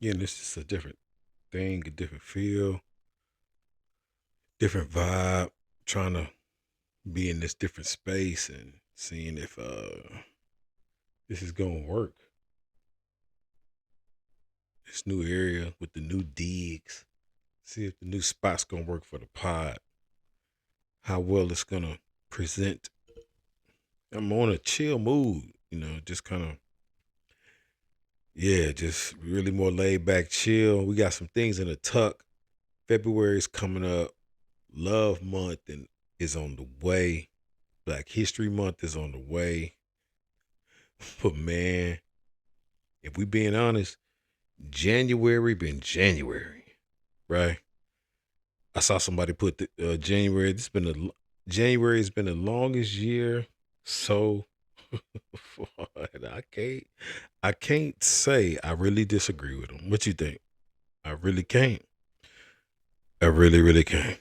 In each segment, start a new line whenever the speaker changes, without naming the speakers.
Yeah, and it's just a different thing, a different feel, different vibe. Trying to be in this different space and seeing if this is gonna work. This new area with the new digs. See if the new spot's gonna work for the pod. How well it's gonna present. I'm on a chill mood, just kind of yeah, just really more laid back, chill. We got some things in the tuck. February is coming up. Love Month and is on the way. Black History Month is on the way. But man, if we being honest, January been January, right? I saw somebody put the January. January has been the longest year. So far, and I can't say I really disagree with them. What you think? I really can't. I really can't.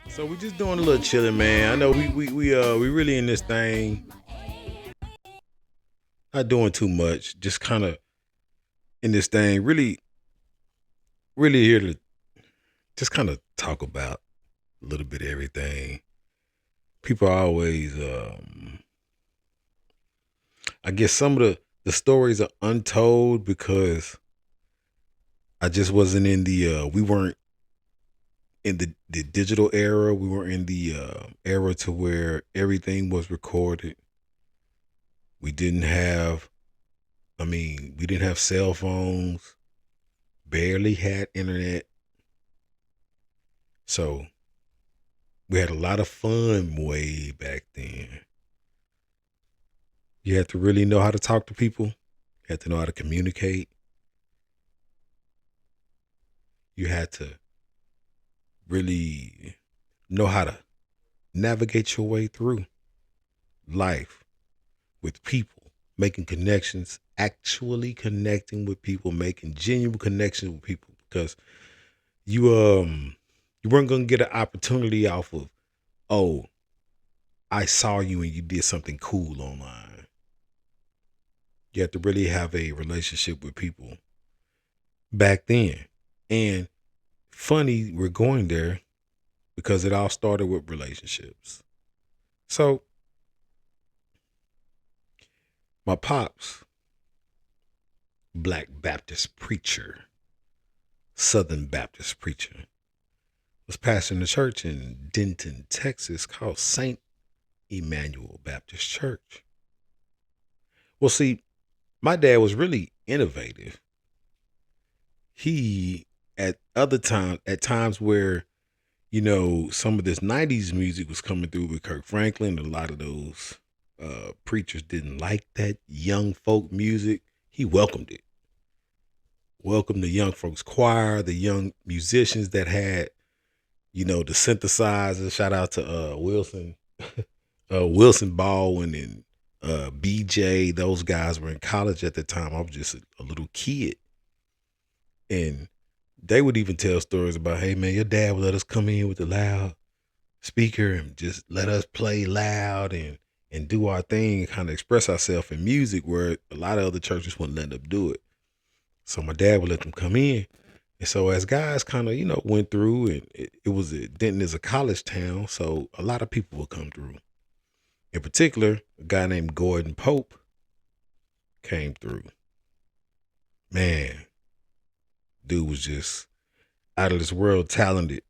So we just doing a little chilling, man. I know we really in this thing, not doing too much, just kind of in this thing, really here to just kind of talk about a little bit of everything. People are always, I guess some of the stories are untold because I just wasn't in we weren't in the digital era. We were in the era to where everything was recorded. We didn't have, we didn't have cell phones, barely had internet. So we had a lot of fun way back then. You had to really know how to talk to people. You had to know how to communicate. You had to really know how to navigate your way through life with people, making connections, actually connecting with people, making genuine connections with people because you you weren't gonna get an opportunity off of, oh, I saw you and you did something cool online. You have to really have a relationship with people back then. And funny, we're going there because it all started with relationships. So my pops, Black Baptist preacher, Southern Baptist preacher, was pastoring a church in Denton, Texas called St. Emmanuel Baptist Church. Well, see, my dad was really innovative. He at times where, some of this 90s music was coming through with Kirk Franklin, a lot of those preachers didn't like that young folk music. He welcomed it. Welcomed the young folks choir, the young musicians that had, the synthesizers. Shout out to Wilson, Wilson Baldwin and BJ. Those guys were in college at the time. I was just a little kid. And they would even tell stories about, hey man, your dad would let us come in with the loud speaker and just let us play loud and do our thing and kind of express ourselves in music where a lot of other churches wouldn't let them do it. So my dad would let them come in. And so as guys kind of, went through and Denton is a college town. So a lot of people would come through. In particular, a guy named Gordon Pope came through. Man, dude was just out of this world talented.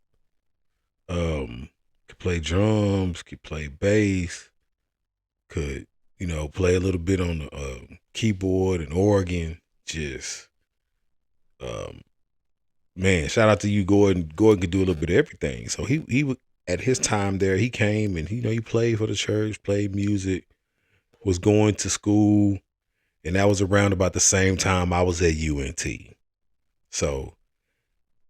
Could play drums, could play bass, could, play a little bit on the keyboard and organ. Just, um, man, shout out to you, Gordon. Gordon could do a little bit of everything. So he would at his time there, he came and he played for the church, played music, was going to school, and that was around about the same time I was at UNT. So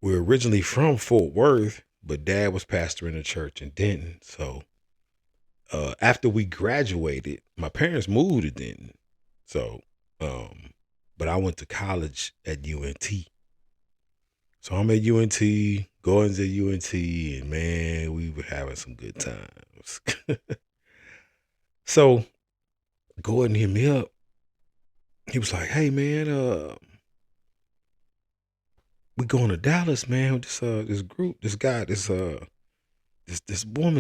we're originally from Fort Worth, but Dad was pastoring a church in Denton. So after we graduated, my parents moved to Denton. So, but I went to college at UNT. So I'm at UNT, Gordon's at UNT, and man, we were having some good times. So Gordon hit me up. He was like, "Hey man, going to Dallas, man, with this group, this guy, this woman,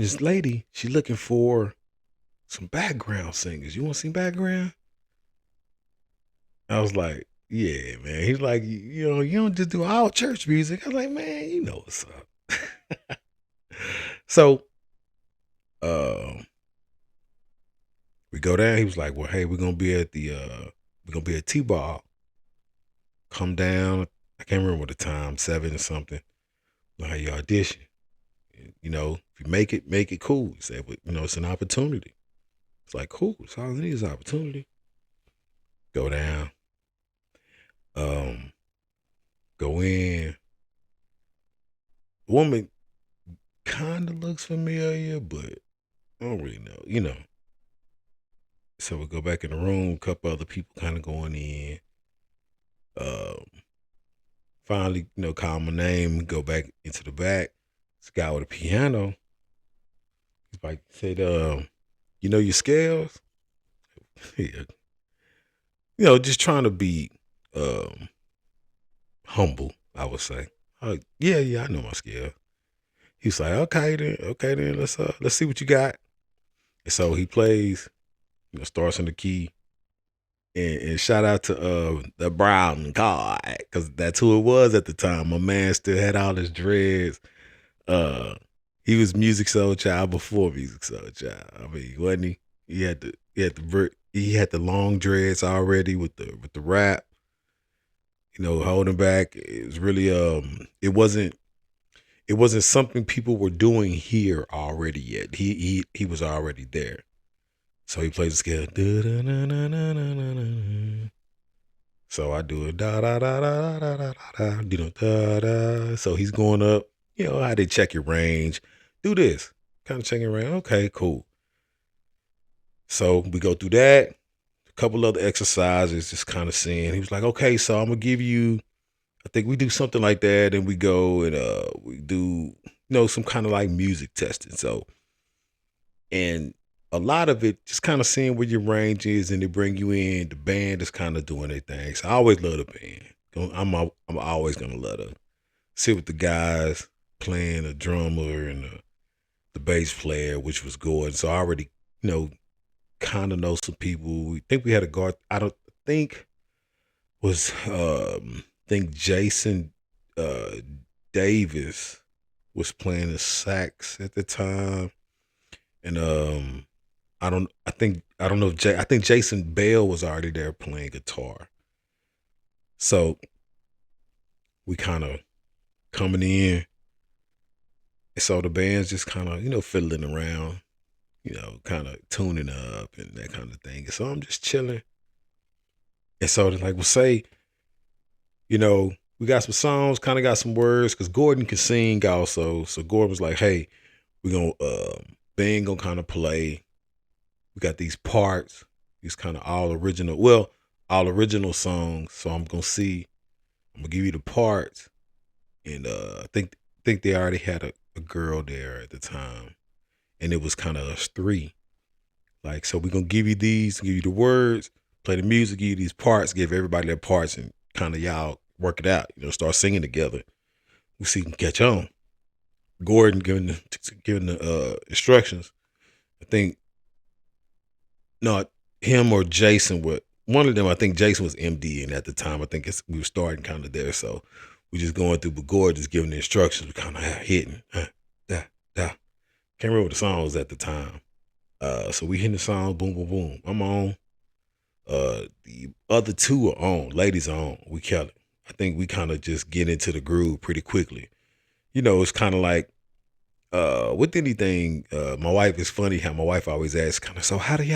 this lady, she looking for some background singers. You want to sing background? I was like, yeah, man. He's like, you don't just do all church music. I was like, man, you know what's up. So, we go down. He was like, well, hey, we're gonna be at T-Ball. Come down. I can't remember what the time, 7 or something. How you audition. If you make it cool. He said, but it's an opportunity. It's like, cool. It's all it is, opportunity. Go down. Go in. The woman kind of looks familiar, but I don't really know. So we go back in the room. A couple other people kind of going in. Finally, call my name. Go back into the back. This guy with a piano. He's like, said, you know your scales? Yeah. Just trying to be humble, I would say. Yeah, I know my scale. He's like, okay then, let's see what you got. And so he plays, starts on the key, and shout out to the brown card, because that's who it was at the time. My man still had all his dreads. He was Music Soul Child before Music Soul Child. I mean, wasn't he? He had the long dreads already with the rap. Holding back. It was really it wasn't something people were doing here already yet. He was already there. So he plays the scale. So I do it. Da da da da da da da da da. So he's going up. How they check your range. Do this. Kind of checking your range. Okay, cool. So we go through that. A couple other exercises, just kind of seeing. He was like, okay, so I'm gonna give you, I think we do something like that, and we go and we do some kind of like music testing. So, and a lot of it just kind of seeing where your range is, and they bring you in. The band is kind of doing their thing. So I always love the band. I'm always gonna love to sit with the guys playing, a drummer and the bass player, which was Gordon. So I already kind of know some people. We think we had a guard. I don't think was think Jason Davis was playing the sax at the time, and I don't know if I think Jason Bell was already there playing guitar. So we kind of coming in, so the band's just kind of fiddling around, kind of tuning up and that kind of thing. And so I'm just chilling, and so they're like, well, say, we got some songs, kind of got some words, because Gordon can sing also. So Gordon was like, hey, we're gonna band gonna kind of play. We got these parts, these kind of all original songs. So I'm gonna give you the parts, and I think they already had a girl there at the time, and it was kind of us three. Like, so we're gonna give you these, give you the words, play the music, give you these parts, give everybody their parts, and kind of y'all work it out. Start singing together. We see can catch on. Gordon giving the instructions. I think not him or Jason were one of them. I think Jason was MD, and at the time I think we were starting kind of there. So we just going through, but Gordon just giving the instructions. We kind of hitting. Da. Can't remember what the song was at the time. So we hitting the song, boom, boom, boom. I'm on. The other two are on. Ladies are on. We kill it. I think we kind of just get into the groove pretty quickly. It's kind of like with anything. My wife, is funny how my wife always asks, kind of, so how did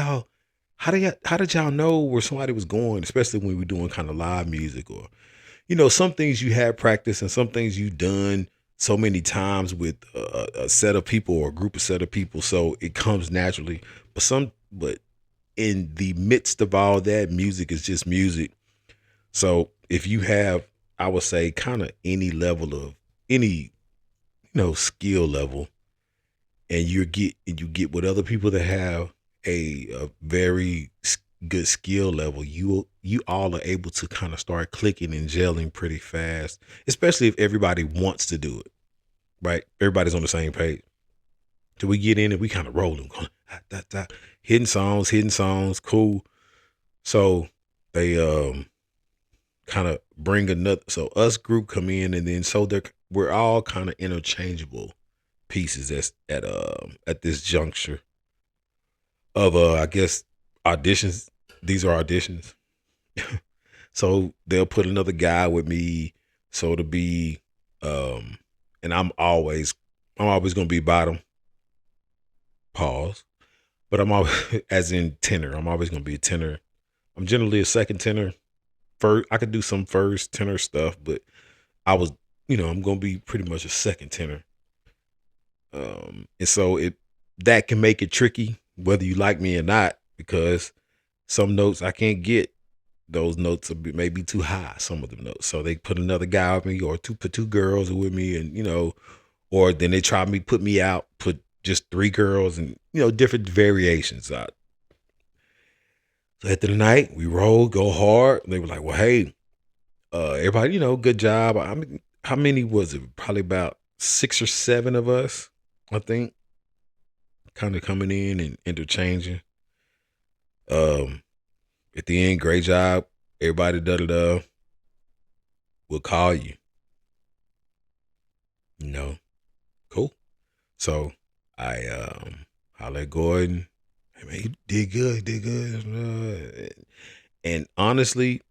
y'all know where somebody was going, especially when we're doing kind of live music, or some things you had practice and some things you've done so many times with a set of people or a group of set of people, so it comes naturally. But in the midst of all that, music is just music. So if you have, I would say, kind of any level of any skill level, and you get with other people that have a very good skill level, you all are able to kind of start clicking and gelling pretty fast, especially if everybody wants to do it, right? Everybody's on the same page. So we get in and we kind of rolling, going, hitting songs, cool. So they kind of bring another, so us group come in, and then so we're all kind of interchangeable pieces at this juncture of I guess auditions. These are auditions. So they'll put another guy with me, so to be and I'm always gonna be bottom, pause. But I'm always as in tenor. I'm always gonna be a tenor. I'm generally a second tenor. First, I could do some first tenor stuff, but I was, I'm gonna be pretty much a second tenor. And so that can make it tricky whether you like me or not, because some notes I can't get. Those notes may be too high, some of them notes. So they put another guy with me, or put two girls with me, and or then they try put me out, put just three girls, and different variations. So at the night we roll, go hard. They were like, "Well, hey, everybody, good job." I mean, how many was it? Probably about 6 or 7 of us, I think, kind of coming in and interchanging. At the end, great job, everybody. Da da da. We'll call you. Cool. So I holler at Gordon. Hey man, you did good. And honestly,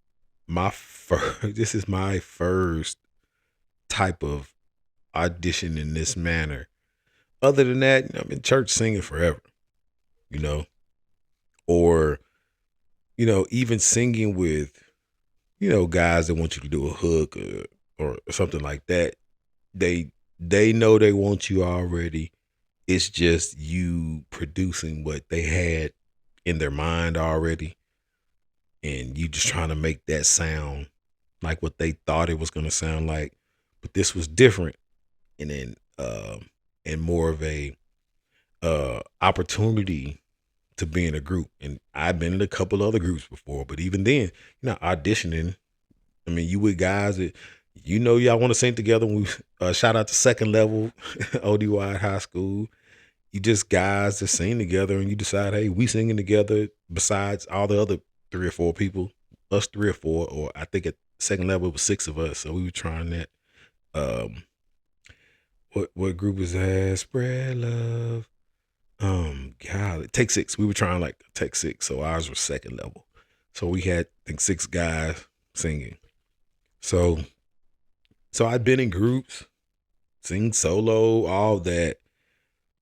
this is my first type of audition in this manner. Other than that, I've been church singing forever, or even singing with guys that want you to do a hook or something like that. They know they want you already. It's just you producing what they had in their mind already, and you just trying to make that sound like what they thought it was going to sound like. But this was different, and then and more of a opportunity to be in a group. And I've been in a couple other groups before, but even then, auditioning. I mean, you with guys that y'all want to sing together. When we shout out to second level ODY high school. You just guys that sing together, and you decide, hey, we singing together. Besides all the other 3 or 4 people, us 3 or 4, or I think at second level it was 6 of us. So we were trying that. What group was that? Spread love. God, take 6. We were trying like take 6, so ours was second level. So we had, I think, 6 guys singing. So I've been in groups, sing solo, all that,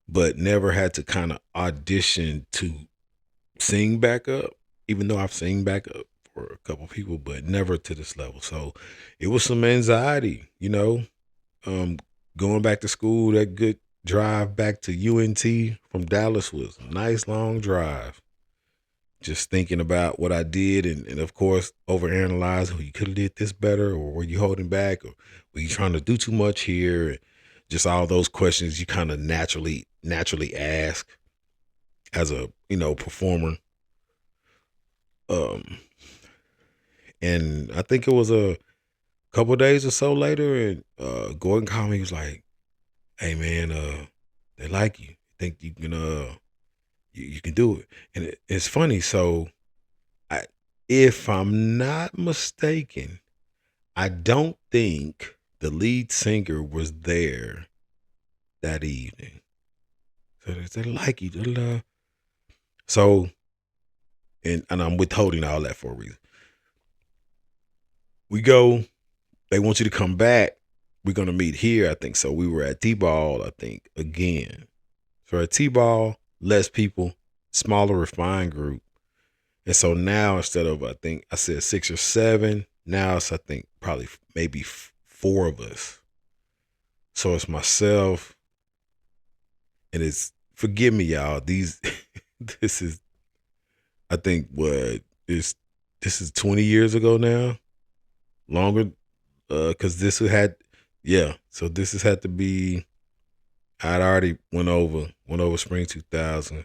but never had to kind of audition to sing back up, even though I've sing back up for a couple people, but never to this level. So it was some anxiety, going back to school. That good drive back to UNT from Dallas was a nice long drive. Just thinking about what I did, and of course overanalyzing, you could have did this better, or were you holding back, or were you trying to do too much here? And just all those questions you kind of naturally ask as a performer. And I think it was a couple of days or so later, and Gordon called me. He was like, "Hey man, they like you. Think you can you can do it." And it's funny. So if I'm not mistaken, I don't think the lead singer was there that evening. So they like you. So, and I'm withholding all that for a reason. We go, they want you to come back. We're going to meet here, I think. So we were at T-Ball, I think, again. So at T-Ball, less people, smaller, refined group. And so now, instead of, I think I said 6 or 7, now it's, I think, probably maybe 4 of us. So it's myself, and it's, forgive me, y'all, this is, I think, this is 20 years ago now, longer, because this had, so this has had to be, I'd already went over spring 2000.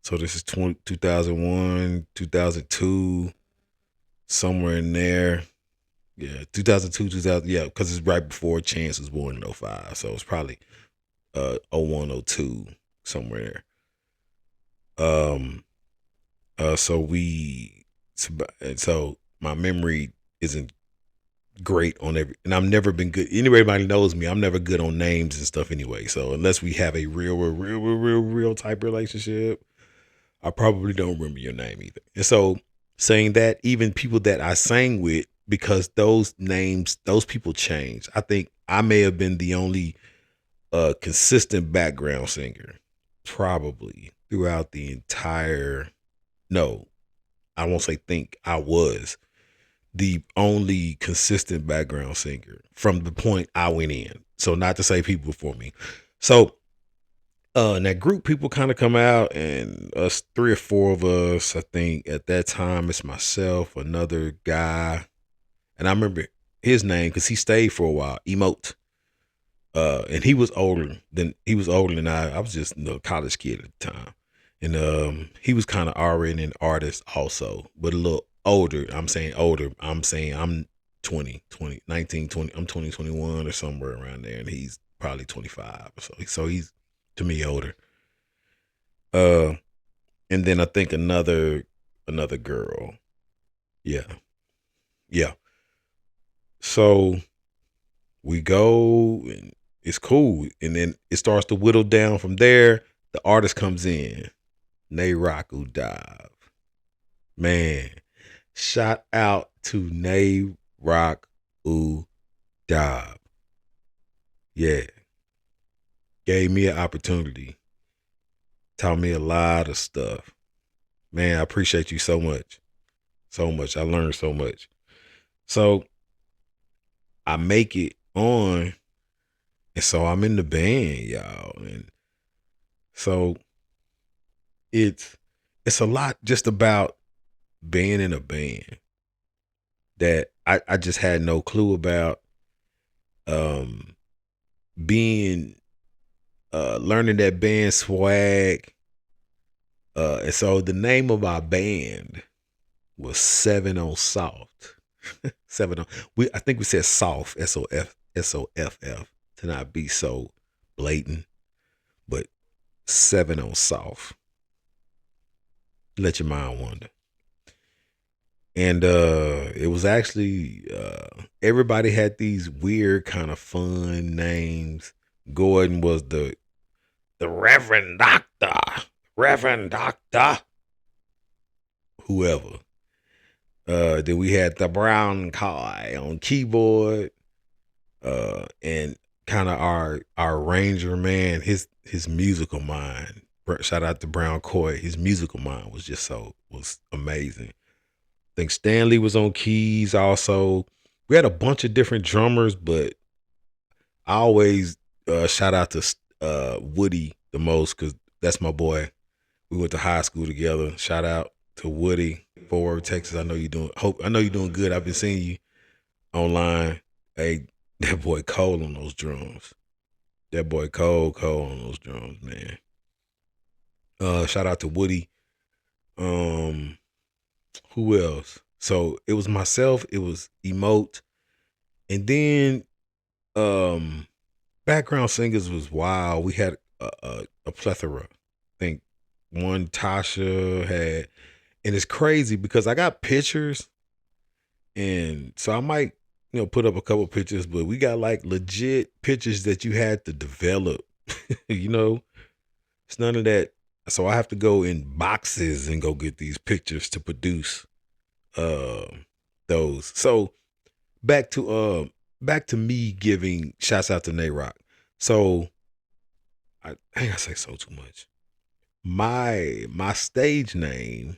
So this is 2001, 2002, somewhere in there. Yeah, 2002, 2000. Yeah, because it's right before Chance was born in '05. So it's probably 01, '02, somewhere there. So so my memory isn't great on and I've never been good. Anybody knows me, I'm never good on names and stuff anyway. So unless we have a real type relationship, I probably don't remember your name either. And so saying that, even people that I sang with, because those names, those people changed. I think I may have been the only consistent background singer, probably throughout the entire. No, I won't say think. I was the only consistent background singer from the point I went in. So not to say people before me. So in that group, people kind of come out, and us 3 or 4 of us, I think at that time, it's myself, another guy, and I remember his name because he stayed for a while, Emote. And he was older than I. I was just a college kid at the time. And he was kind of already an artist also, but a little older. I'm saying older. I'm saying I'm 19, 20. I'm 20, 21 or somewhere around there. And he's probably 25 or so. So he's, to me, older. Uh, and then I think another girl. Yeah. Yeah. So we go, and it's cool. And then it starts to whittle down from there. The artist comes in. Erykah Badu. Man, shout out to Erykah Badu. Yeah. Gave me an opportunity. Taught me a lot of stuff. Man, I appreciate you so much. So much. I learned so much. So I make it on. And so I'm in the band, y'all. And so it's a lot just about being in a band that I just had no clue about. Being learning that band swag. And so the name of our band was 7 on Soft. 7 on, I think we said soft, SOFF, to not be so blatant, but 7 on Soft. Let your mind wander. And it was actually everybody had these weird kind of fun names. Gordon was the Reverend Doctor, whoever. Then we had the Brown Kai on keyboard, and kind of our arranger man, his musical mind. Shout out to Brown Coy. His musical mind was amazing. I think Stanley was on keys also. We had a bunch of different drummers, but I always shout out to Woody the most, because that's my boy. We went to high school together. Shout out to Woody, Fort Worth, Texas. I know you're doing good. I've been seeing you online. Hey, that boy Cole on those drums. That boy Cole on those drums, man. Shout out to Woody. Who else? So it was myself, it was Emote, and then background singers was wild. We had a plethora. I think one Tasha had, and it's crazy because I got pictures, and so I might put up a couple pictures, but we got like legit pictures that you had to develop. It's none of that. So I have to go in boxes and go get these pictures to produce those. So back to me giving shouts out to Nayrock. So I think I say so too much. My stage name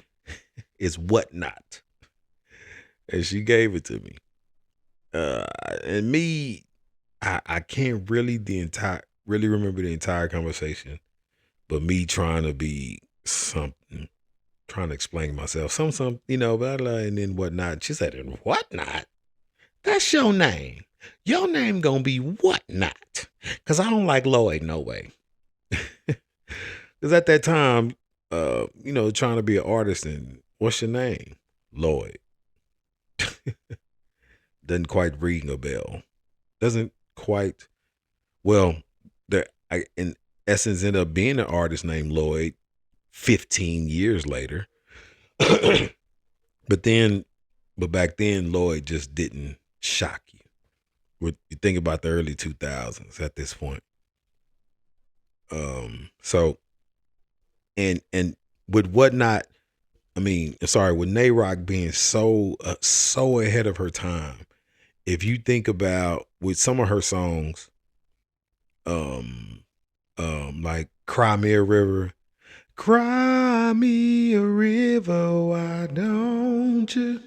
is Whatnot, and she gave it to me. And me, I can't really remember the entire conversation, but me trying to be something, trying to explain myself, some, blah, blah, and then Whatnot. She said, and Whatnot? That's your name. Your name gonna be Whatnot. Cause I don't like Lloyd no way. Cause at that time, trying to be an artist, and what's your name? Lloyd. Doesn't quite ring a bell. Doesn't quite. Well, in essence ended up being an artist named Lloyd 15 years later. but back then Lloyd just didn't shock you. You think about the early 2000s at this point. So and with whatnot, with Nayrock being so ahead of her time. If you think about with some of her songs, like Cry Me a River, cry me a river, why don't you?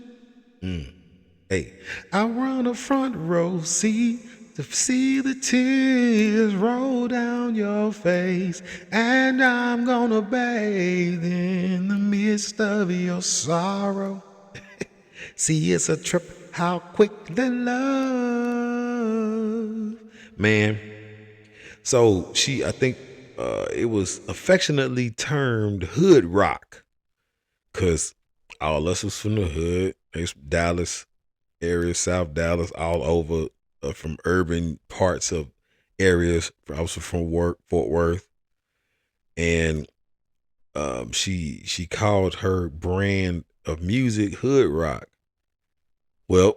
Hey, I run a front row seat to see the tears roll down your face, and I'm gonna bathe in the midst of your sorrow. See, it's a trip how quick the love. Man, so I think it was affectionately termed hood rock, because all us was from the hood. It's Dallas area, South Dallas, all over, from urban parts of areas. I was from Fort Worth, and she called her brand of music hood rock. Well,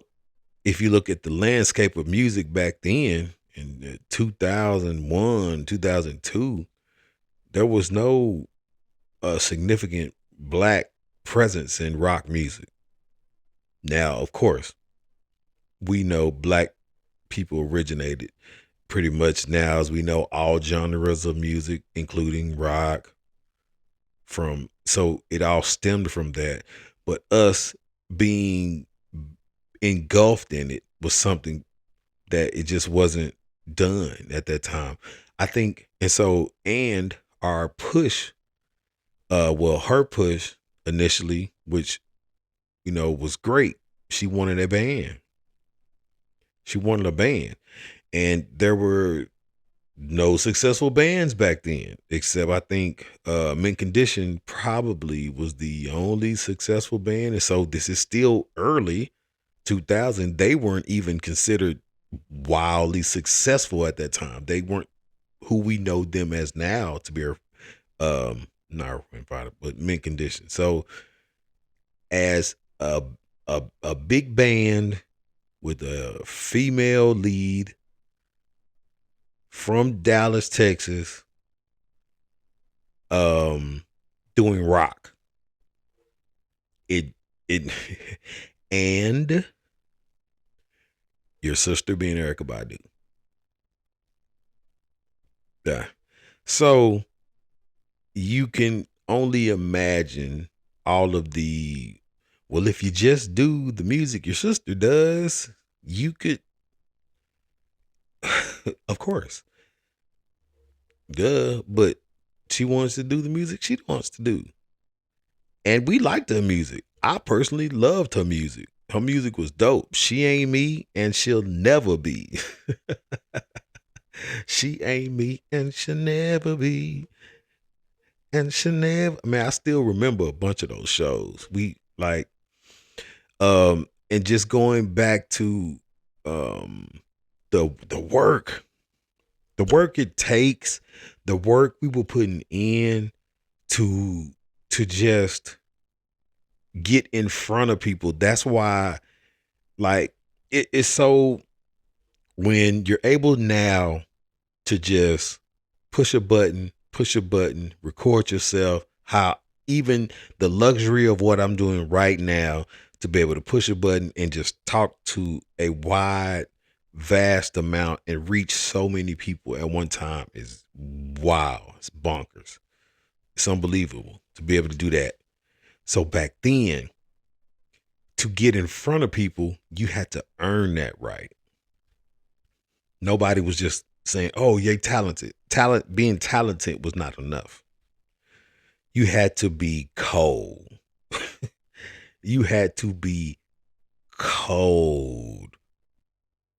if you look at the landscape of music back then in 2001, 2002, there was no significant black presence in rock music. Now, of course, we know black people originated pretty much now, as we know, all genres of music, including rock, so it all stemmed from that. But us being engulfed in it was something that it just wasn't done at that time, I think. And our push, her push initially, which was great. She wanted a band. And there were no successful bands back then, except I think Mint Condition probably was the only successful band. And so this is still early 2000. They weren't even considered wildly successful at that time. They weren't who we know them as now to be not but Mint Condition. So as a big band with a female lead from Dallas, Texas, doing rock. It and your sister being Erykah Badu. Yeah. So you can only imagine all of if you just do the music your sister does, you could, of course, duh, but she wants to do the music she wants to do. And we liked her music. I personally loved her music. Her music was dope. She ain't me, and she'll never be. She ain't me, and she'll never be. And she'll never. I still remember a bunch of those shows. We like, and just going back to the work it takes, the work we were putting in to just get in front of people. That's why, like, it's so, when you're able now to just push a button, record yourself, how even the luxury of what I'm doing right now, to be able to push a button and just talk to a wide, vast amount and reach so many people at one time is wow. It's bonkers. It's unbelievable to be able to do that. So back then, to get in front of people, you had to earn that right. Nobody was just saying, oh, you're talented. Being talented was not enough. You had to be cold. You had to be cold.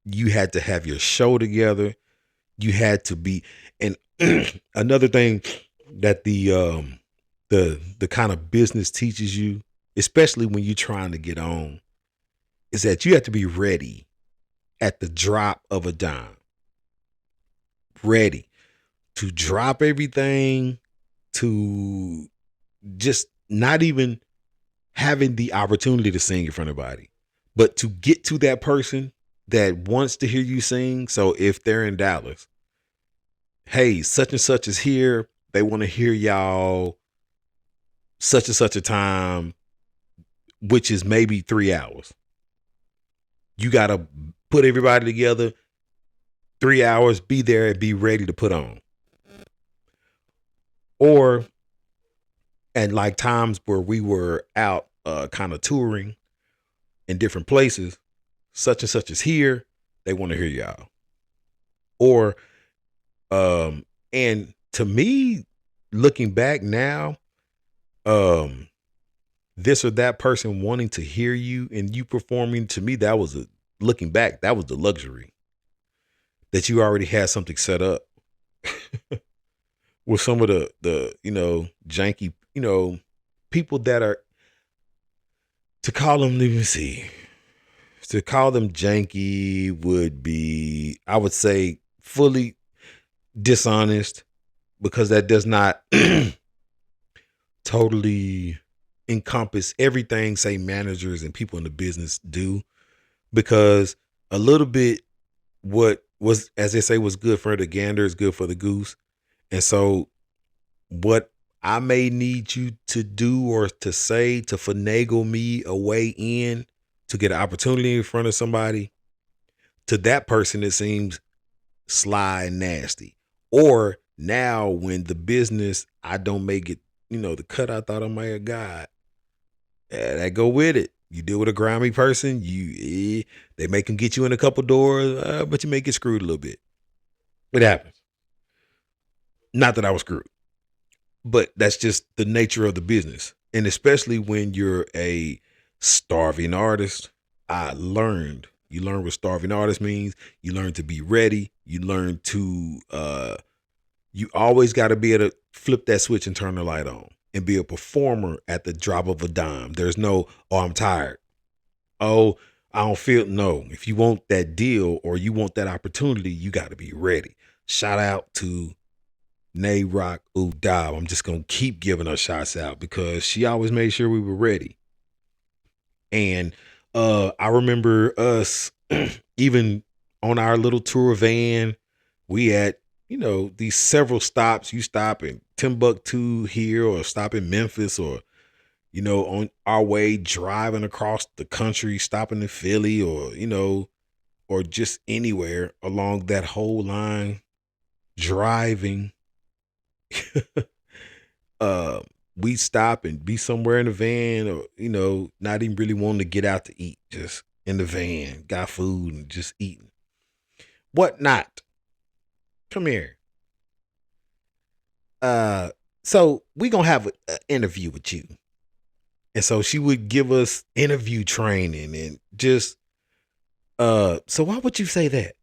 You had to have your show together. You had to be, and another thing that the the kind of business teaches you, especially when you're trying to get on, is that you have to be ready at the drop of a dime. Ready to drop everything, to just not even having the opportunity to sing in front of anybody, but to get to that person that wants to hear you sing. So if they're in Dallas, hey, such and such is here. They want to hear y'all such and such a time, which is maybe 3 hours. You got to put everybody together, 3 hours, be there and be ready to put on. Or, and like times where we were out kind of touring in different places, such and such is here. They want to hear y'all. Or, and to me, looking back now, this or that person wanting to hear you and you performing, to me, that was looking back, that was the luxury, that you already had something set up. With some of the janky, people that are, to call them, let me see, to call them janky would be, I would say, fully dishonest, because that does not totally encompass everything, say, managers and people in the business do, because a little bit, what was, as they say, was good for the gander is good for the goose. And so what I may need you to do or to say to finagle me a way in to get an opportunity in front of somebody, to that person it seems sly and nasty. Or now when the business, I don't make it, the cut I thought I might have got, that go with it. You deal with a grimy person, they make them get you in a couple doors, but you may get screwed a little bit. It happens. Not that I was screwed, but that's just the nature of the business. And especially when you're a starving artist, you learn what starving artist means. You learn to be ready. You learn to, you always got to be able to flip that switch and turn the light on and be a performer at the drop of a dime. There's no, oh, I'm tired. Oh, I don't feel, no. If you want that deal or you want that opportunity, you got to be ready. Shout out to Erykah Badu. I'm just going to keep giving her shots out because she always made sure we were ready. And I remember us even on our little tour van, we had, these several stops. You stop in Timbuktu here or stop in Memphis or, on our way driving across the country, stopping in Philly or, or just anywhere along that whole line, driving. We stop and be somewhere in the van or, not even really wanting to get out to eat, just in the van, got food and just eating. Whatnot. Come here. So we gonna have an interview with you. And so she would give us interview training and just, so why would you say that?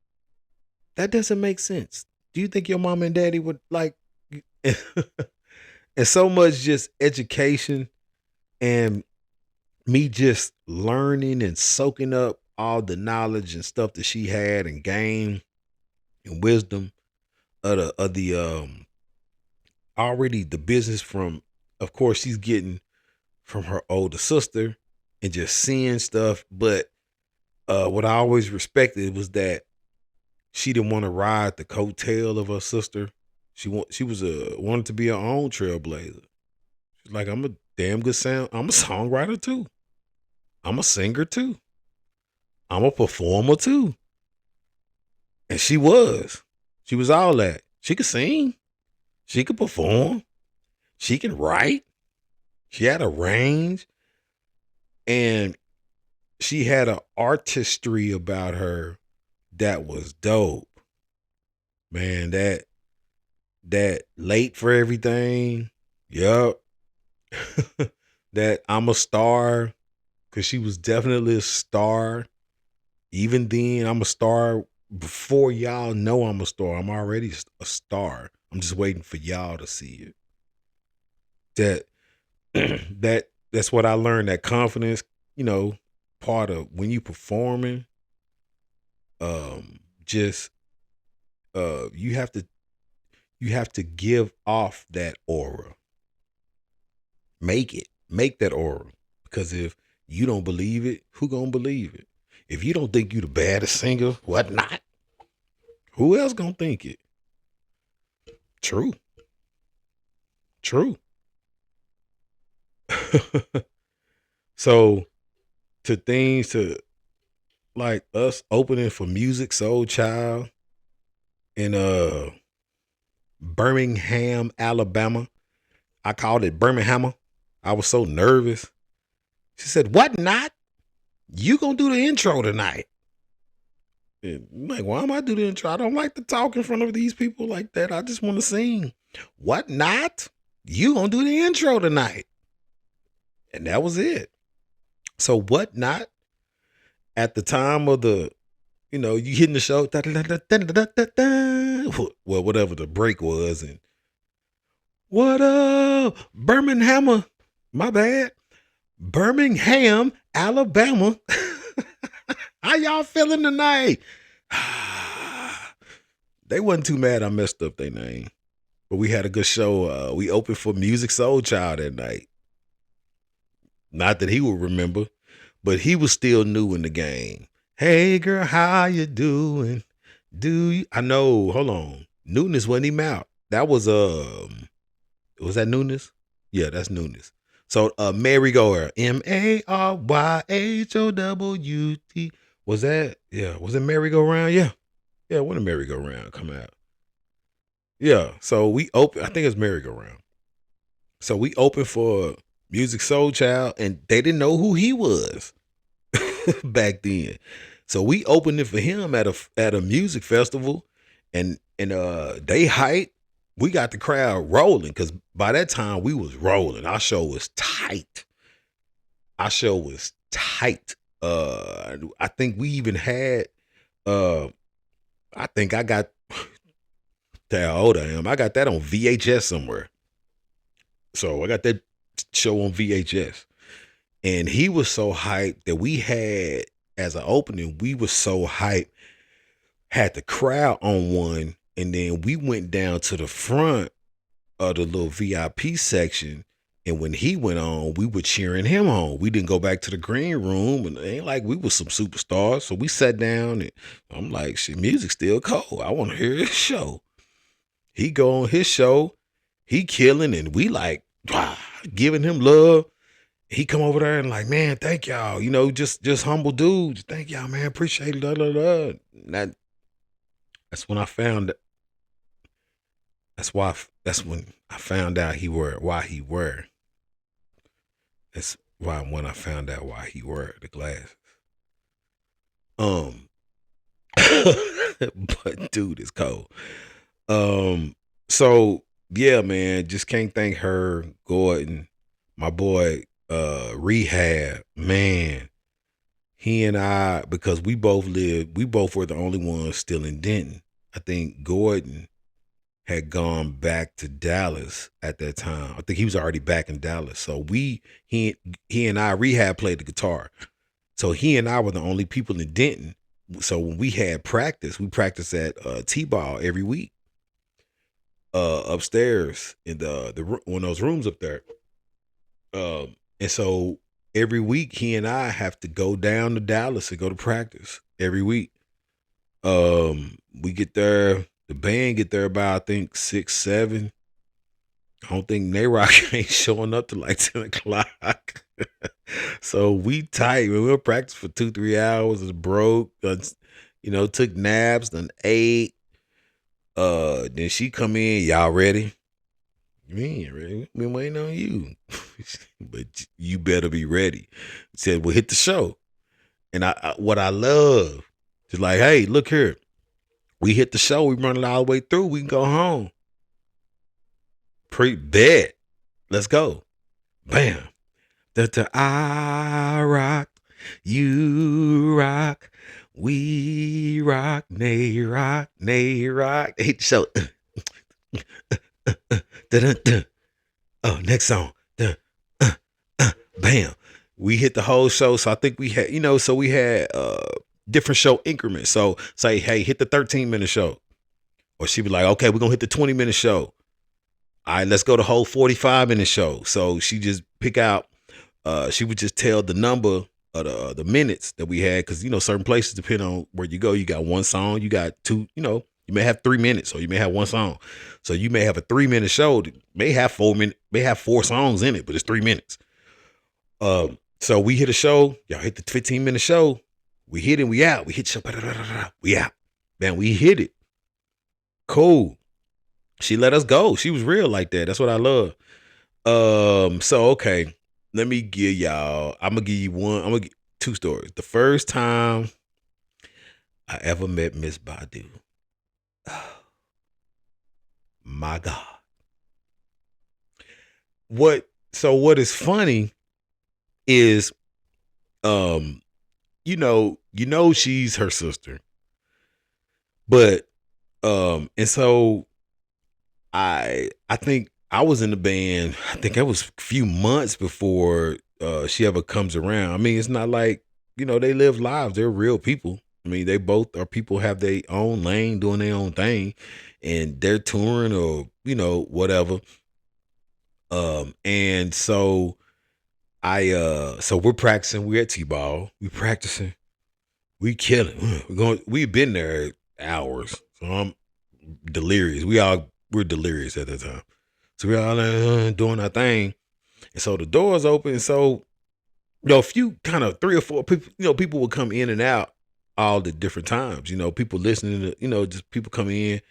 That doesn't make sense. Do you think your mom and daddy would like, and so much just education and me just learning and soaking up all the knowledge and stuff that she had and gained and wisdom of the already the business from, of course, she's getting from her older sister and just seeing stuff. But what I always respected was that she didn't want to ride the coattail of her sister. She wanted to be her own trailblazer. She's like, I'm a damn good I'm a songwriter too. I'm a singer too. I'm a performer too. And she was all that. She could sing. She could perform. She can write. She had a range. And she had an artistry about her that was dope. Man, that late for everything. Yup. That I'm a star. Cause she was definitely a star. Even then, I'm a star before y'all know I'm a star. I'm already a star. I'm just waiting for y'all to see it. that's what I learned. That confidence, part of when you performing, just you have to give off that aura. Make that aura, because if you don't believe it, who gonna believe it? If you don't think you the baddest singer, what not? Who else gonna think it? True. So to like us opening for Music Soul Child in Birmingham, Alabama. I called it Birmingham. I was so nervous. She said, "What not? You gonna do the intro tonight?" And I'm like, why am I do the intro? I don't like to talk in front of these people like that. I just want to sing. What not? You gonna do the intro tonight? And that was it. So what not? At the time of the, you hitting the show, well, whatever the break was, and what up, Birmingham? My bad. Birmingham, Alabama. How y'all feeling tonight? They wasn't too mad I messed up their name. But we had a good show. We opened for Music Soul Child that night. Not that he would remember, but he was still new in the game. Hey girl, how you doing? I know, hold on. Newness wasn't even out. That was that Newness? Yeah, that's Newness. So Merry-Go-Round, Maryhowt. Was that? Yeah, was it Merry-Go-Round? Yeah. Yeah, when did Merry-Go-Round come out? Yeah. So we open, I think it's Merry-Go-Round. So we opened for Music Soul Child, and they didn't know who he was back then. So we opened it for him at a music festival, and they hyped. We got the crowd rolling, because by that time we was rolling. Our show was tight. I think we even had I think I got how old I am. I got that on VHS somewhere. So I got that show on VHS. And he was so hyped that we had, as an opening, we was so hyped, had the crowd on one, and then we went down to the front of the little VIP section, and when he went on, we were cheering him on. We didn't go back to the green room, and it ain't like we was some superstars. So we sat down, and I'm like, shit, music's still cold. I want to hear his show. He go on his show, he killing, and we like giving him love. He come over there and like, man, thank y'all. Just humble dudes. Thank y'all, man. Appreciate it. That's when I found. That's when I found out why he wore. That's why when I found out why he wore the glasses. But dude is cold. So yeah, man, just can't thank her, Gordon, my boy, Rehab, man. He and I, because we both were the only ones still in Denton. I think Gordon had gone back to Dallas at that time. I think he was already back in Dallas. So he and I, Rehab played the guitar. So he and I were the only people in Denton. So when we had practice, we practiced at T-Ball every week. Upstairs in the one of those rooms up there. And so every week he and I have to go down to Dallas and go to practice every week. We get there, the band get there by I think 6, 7. I don't think Nayrock ain't showing up till like 10 o'clock. So we tight. We'll practice for 2-3 hours. It's broke. Took naps, then ate. Then she come in. Y'all ready? We ain't ready. We been waiting on you. But you better be ready. Said, well, hit the show. And what I love is like, hey, look here. We hit the show. We run it all the way through. We can go home. Bet. Let's go. Bam. I rock. You rock. We rock. Nay rock. Hit the show. Oh, next song. Bam. We hit the whole show. So I think we had, so we had different show increments. So say, hey, hit the 13-minute show. Or she'd be like, okay, we're gonna hit the 20-minute show. All right, let's go the whole 45-minute show. So she just pick out, she would just tell the number of the minutes that we had, because certain places depend on where you go. You got one song, you got two, you may have 3 minutes, or you may have one song. So you may have a 3-minute show that may have 4 minutes, may have 4 songs in it, but it's 3 minutes. So we hit a show, y'all hit the 15-minute show. We hit it, we out. We hit the show, we out. Man, we hit it. Cool. She let us go. She was real like that. That's what I love. So okay, let me give y'all. I'm gonna give you one. I'm gonna give 2 stories. The first time I ever met Miss Badu. My God. What is funny is, she's her sister. But and so I think I was in the band, I think that was a few months before she ever comes around. I mean, it's not like, they live lives. They're real people. I mean, they both are people, have their own lane, doing their own thing, and they're touring or, whatever. And so so we're practicing. We're at T-ball. We practicing. We killing. We've been there hours. So I'm delirious. We're delirious at that time. So we're all doing our thing. And so the doors open. So, a few kind of 3 or 4 people, people will come in and out all the different times. People listening to, just people come in.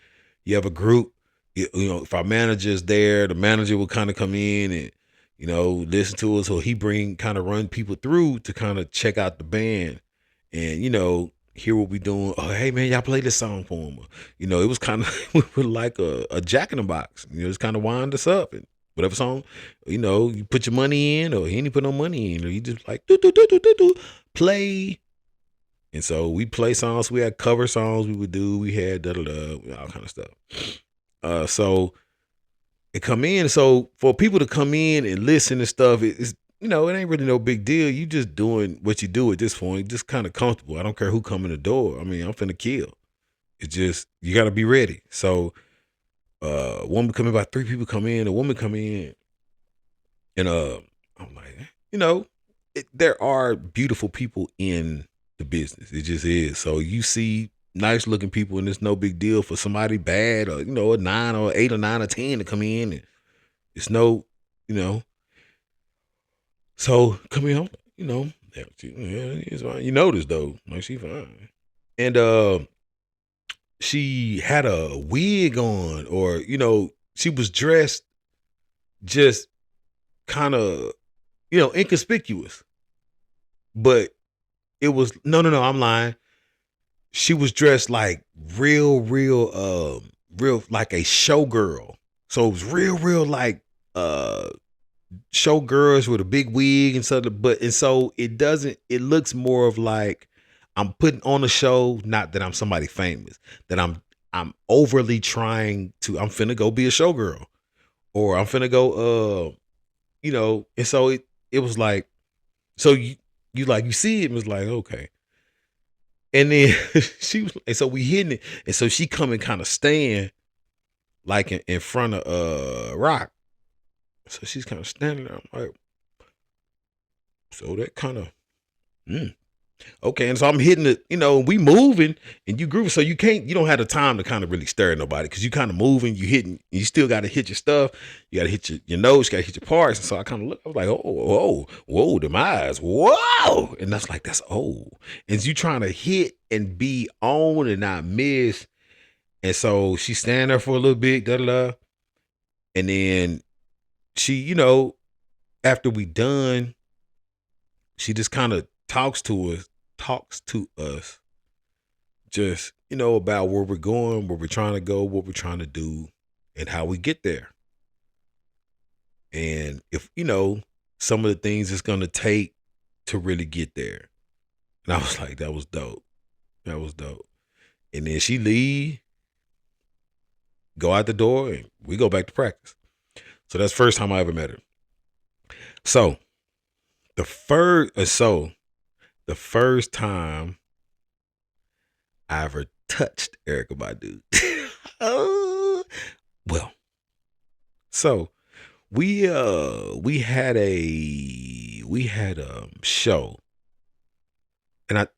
You have a group. If our manager's there, the manager will kind of come in and, listen to us. So he kind of run people through to kind of check out the band and, hear what we doing. Oh, hey man, y'all play this song for him. It was kind of we were like a jack in the box. Just kind of wind us up, and whatever song, you put your money in, or he ain't put no money in, or you just like do play. And so we play songs. We had cover songs we would do. We had all kind of stuff. So it come in. So for people to come in and listen and stuff, it's it ain't really no big deal. You just doing what you do at this point. Just kind of comfortable. I don't care who come in the door. I mean, I'm finna kill. It's just, you got to be ready. So woman come in, about 3 people come in, a woman come in, and I'm like, there are beautiful people in the business. It just is. So you see nice looking people, and it's no big deal for somebody bad, or a 9 or 8 or 9 or 10 to come in, and it's no, So come in, it's fine. You notice though, like she fine, and she had a wig on, or she was dressed just kind of inconspicuous, but it was no. I'm lying. She was dressed like real like a showgirl. So it was real like showgirls with a big wig and stuff, and so it looks more of like I'm putting on a show, not that I'm somebody famous, that I'm overly trying to, I'm finna go be a showgirl, or I'm finna go and so it was like, so you see it and was like, okay. And then she was, and so we hitting it, and so she coming kind of staying like in front of Rock. So she's kind of standing there. I'm like, so that kind of, okay. And so I'm hitting it, we moving and you grooving. So you don't have the time to kind of really stare at nobody, because you kind of moving, you hitting, you still got to hit your stuff. You got to hit your notes, you got to hit your parts. And so I kind of look, I was like, whoa, them eyes, whoa. And that's like, that's old. And you trying to hit and be on and not miss. And so she stand there for a little bit, and then she, after we done, she just kind of talks to us, just, about where we're going, where we're trying to go, what we're trying to do, and how we get there. And if, some of the things it's going to take to really get there. And I was like, that was dope. That was dope. And then she leave, go out the door, and we go back to practice. So that's the first time I ever met her. So the first time I ever touched Erykah Badu. Oh, well, so we had a show, and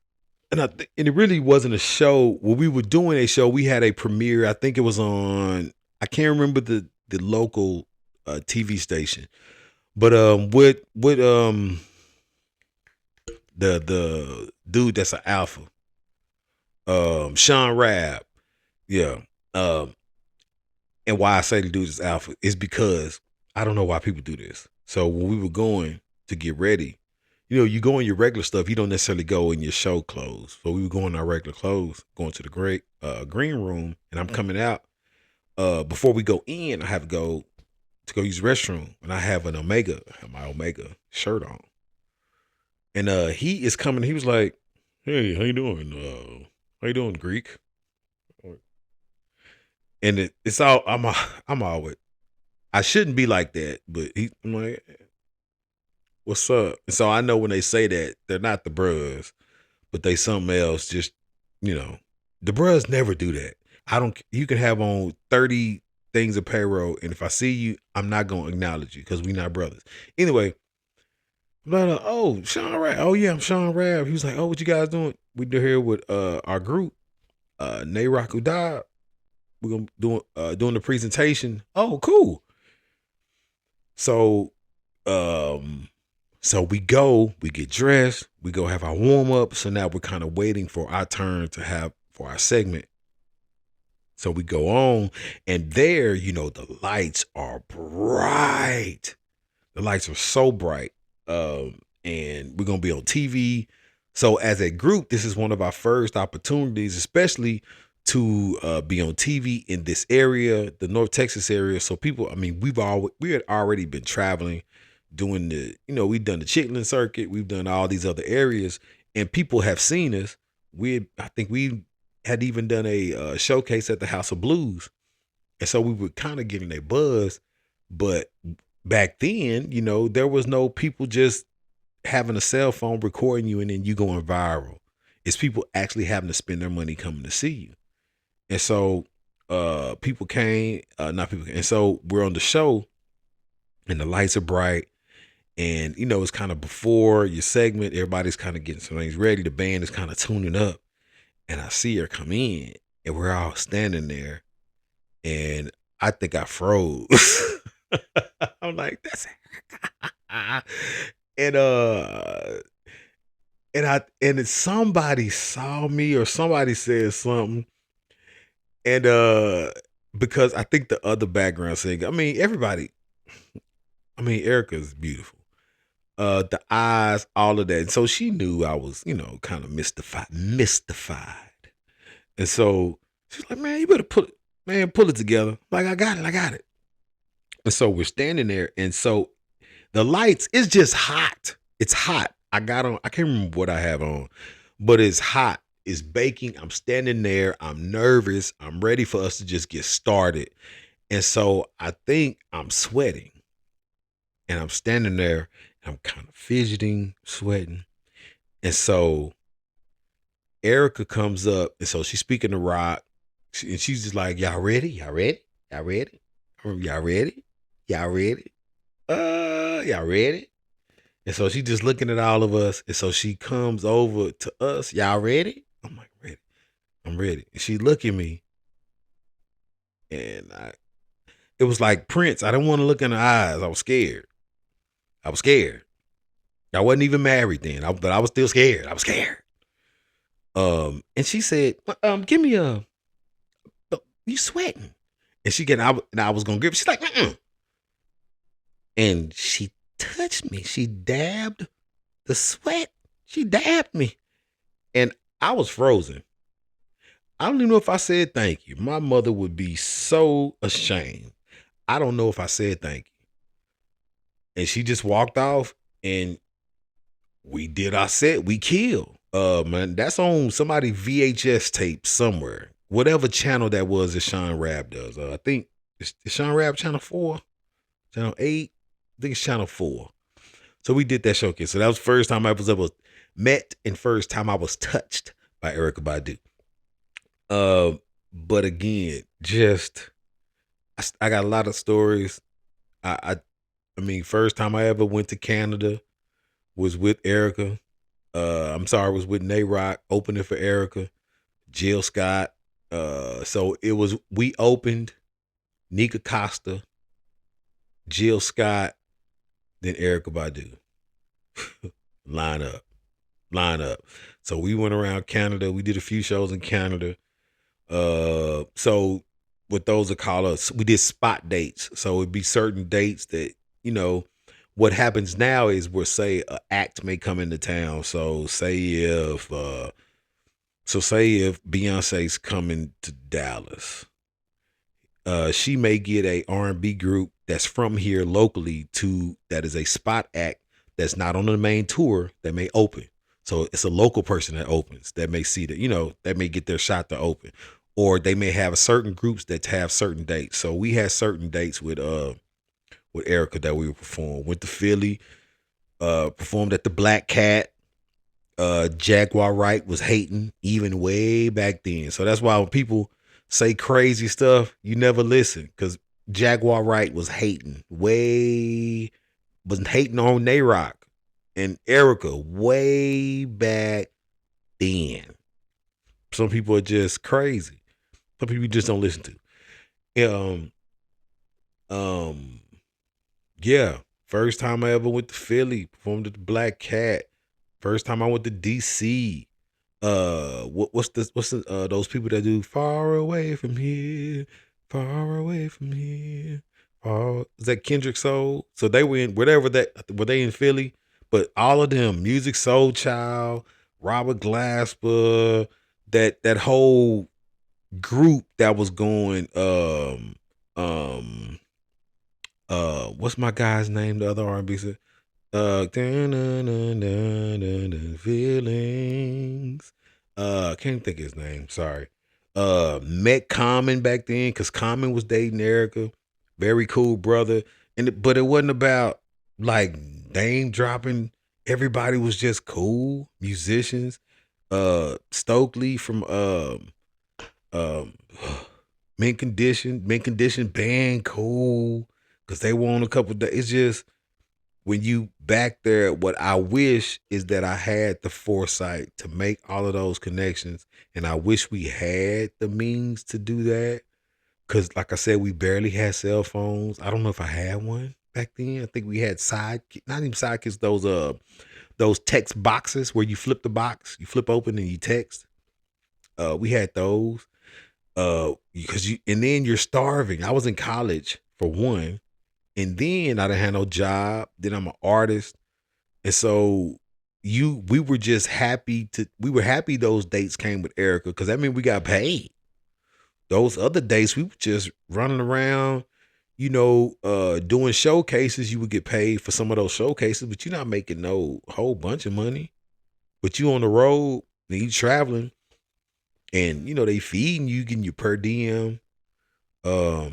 and it really wasn't a show. When we were doing a show, we had a premiere. I think it was on. I can't remember the local TV station, but with the dude that's an alpha, Sean Rabb, yeah. Um, and why I say the dude is alpha is because I don't know why people do this. So when we were going to get ready, you go in your regular stuff. You don't necessarily go in your show clothes. So we were going in our regular clothes, going to the great green room, and I'm coming out. Before we go in, I have to go use the restroom, and I have my Omega shirt on, and he is coming. He was like, "Hey, how you doing? How you doing, Greek?" And it's all I'm always. I shouldn't be like that, but I'm like, "What's up?" And so I know when they say that they're not the bros, but they something else. Just the bros never do that. I don't. You can have on 30 things of payroll, and if I see you, I'm not gonna acknowledge you because we not brothers. Anyway, but oh, Sean Rabb. Oh yeah, I'm Sean Rabb. He was like, "Oh, what you guys doing?" We do here with our group, Nayrock Udab. We're gonna doing the presentation. Oh, cool. So so we get dressed, we go have our warm up. So now we're kind of waiting for our turn to have for our segment. So we go on, and there, the lights are bright. The lights are so bright. And we're gonna be on TV. So as a group, this is one of our first opportunities, especially to be on TV in this area, the North Texas area. So people, I mean, we had already been traveling, doing we've done the Chitlin circuit, we've done all these other areas, and people have seen us. I think we had even done a showcase at the House of Blues, and so we were kind of getting a buzz. But back then, there was no people just having a cell phone recording you and then you going viral. It's people actually having to spend their money coming to see you. And so people came, not people came. And so we're on the show and the lights are bright. And, it's kind of before your segment. Everybody's kind of getting some things ready. The band is kind of tuning up. And I see her come in and we're all standing there. And I think I froze. I'm like, that's and and somebody saw me or somebody said something. And because I think the other background singer, I mean, Erykah's beautiful. The eyes, all of that. And so she knew I was, kind of mystified. And so she's like, man, you better pull it together. Like, I got it. And so we're standing there. And so the lights, it's just hot. It's hot. I can't remember what I have on, but it's hot. It's baking. I'm standing there. I'm nervous. I'm ready for us to just get started. And so I think I'm sweating. And I'm standing there. I'm kind of fidgeting, sweating. And so Erykah comes up. And so she's speaking to Rock. And she's just like, y'all ready? Y'all ready? Y'all ready? Y'all ready? Y'all ready? Y'all ready? And so she just looking at all of us. And so she comes over to us. Y'all ready? I'm like, ready. I'm ready. And she look at me. And it was like Prince. I didn't want to look in her eyes. I was scared. I wasn't even married then, but I was still scared. I was scared. And she said, give me you sweating. And I was gonna give. She's like, and she touched me. She dabbed the sweat. She dabbed me, and I was frozen. I don't even know if I said thank you. My mother would be so ashamed. I don't know if I said thank you. And she just walked off, and we did our set. We killed. Man, that's on somebody VHS tape somewhere. Whatever channel that was that Sean Rabb does. I think it's Sean Rabb channel 4, channel 8. I think it's channel 4. So we did that showcase. So that was the first time I was ever met and first time I was touched by Erykah Badu. But again, just I got a lot of stories. I mean, first time I ever went to Canada was with Erykah. I'm sorry, was with Nate Rock opening for Erykah, Jill Scott. So it was we opened Nika Costa, Jill Scott, then Erykah Badu. line up. So we went around Canada. We did a few shows in Canada. So what those are called us, we did spot dates. So it'd be certain dates that, you know, what happens now is where say an act may come into town. So say if Beyonce's coming to Dallas, she may get a R&B group that's from here locally that is a spot act that's not on the main tour that may open. So it's a local person that opens that may see that, that may get their shot to open. Or they may have certain groups that have certain dates. So we had certain dates with Erykah that we would perform. Went to Philly, performed at the Black Cat. Jaguar Wright was hating even way back then. So that's why when people say crazy stuff, you never listen, because Jaguar Wright was hating on Nayrock and Erykah way back then. Some people are just crazy. Some people you just don't listen to. Yeah. First time I ever went to Philly, performed at the Black Cat. First time I went to DC. What's those people that do far away from here, far away from here? Is that Kendrick Soul? So they were in were they in Philly? But all of them, Music Soul Child, Robert Glasper, that whole group that was going, what's my guy's name? The other R&B singer? Feelings. Can't think of his name. Sorry. Met Common back then because Common was dating Erykah. Very cool brother. But it wasn't about like name dropping. Everybody was just cool musicians. Stokely from Mint Condition band, cool, because they won a couple days. It's just when you back there, what I wish is that I had the foresight to make all of those connections, and I wish we had the means to do that. Because, like I said, we barely had cell phones. I don't know if I had one back then. I think we had not even sidekicks, those text boxes where you flip the box, you flip open and you text. We had those. And then you're starving. I was in college for one, and then I didn't have no job. Then I'm an artist, and so we were just happy those dates came with Erykah, because that meant we got paid. Those other dates we were just running around, doing showcases. You would get paid for some of those showcases, but you're not making no whole bunch of money. But you on the road and you traveling. And they feeding you, getting you per diem. You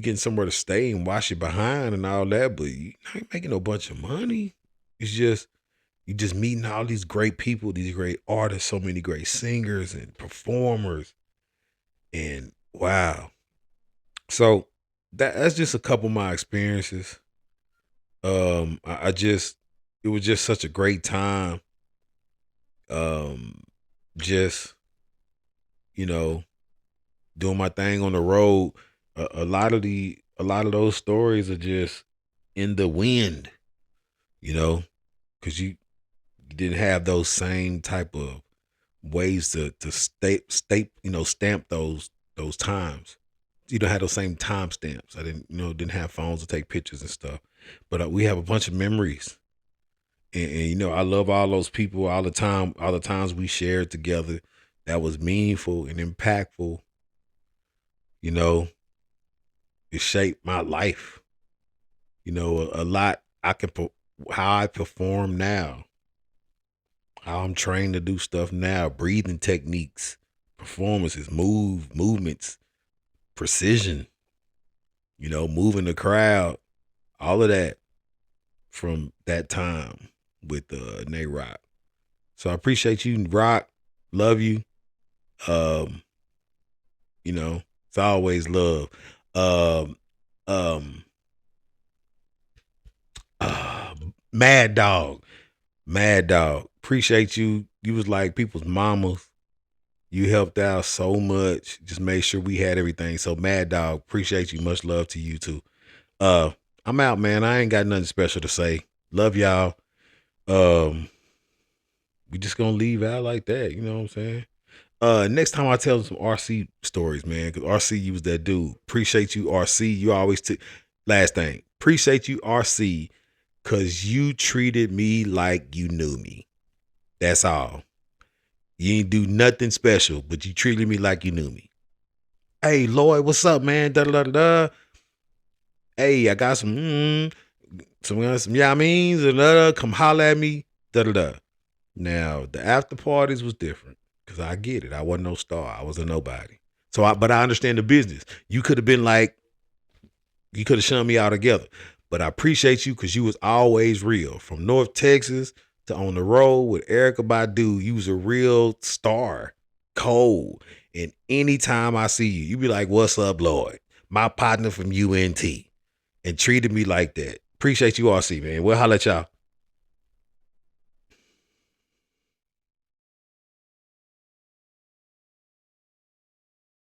getting somewhere to stay and wash your behind and all that, but you ain't making no bunch of money. It's just you just meeting all these great people, these great artists, so many great singers and performers, and wow. So that's just a couple of my experiences. It was just such a great time. Just doing my thing on the road. A lot of those stories are just in the wind, because you didn't have those same type of ways to stamp those times. You don't have those same time stamps. I didn't have phones to take pictures and stuff, but we have a bunch of memories. And I love all those people, all the times we shared together that was meaningful and impactful. It shaped my life. A lot. How I perform now, how I'm trained to do stuff now, breathing techniques, performances, movements, precision, moving the crowd, all of that from that time with Nate Rock. So I appreciate you, Rock. Love you. Um, it's always love. Um, um, uh, Mad Dog. Mad Dog. Appreciate you. You was like people's mamas. You helped out so much. Just made sure we had everything. So Mad Dog, appreciate you. Much love to you too. Uh, I'm out, man. I ain't got nothing special to say. Love y'all. Um, we just gonna leave out like that. You know what I'm saying? Next time I tell some RC stories, man, because RC, you was that dude. Appreciate you, RC. You always took. Last thing, appreciate you, RC, because you treated me like you knew me. That's all. You ain't do nothing special, but you treated me like you knew me. Hey, Lloyd, what's up, man? Da da da da. Hey, I got some yammeens and come holler at me. Da da da. Now the after parties was different because I get it. I wasn't no star. I was a nobody. But I understand the business. You could have been like, you could have shunned me out together. But I appreciate you because you was always real. From North Texas to on the road with Erykah Badu, you was a real star, cold. And anytime I see you, you be like, "What's up, Lloyd? My partner from UNT," and treated me like that. Appreciate you, RC, man. We'll holler at y'all.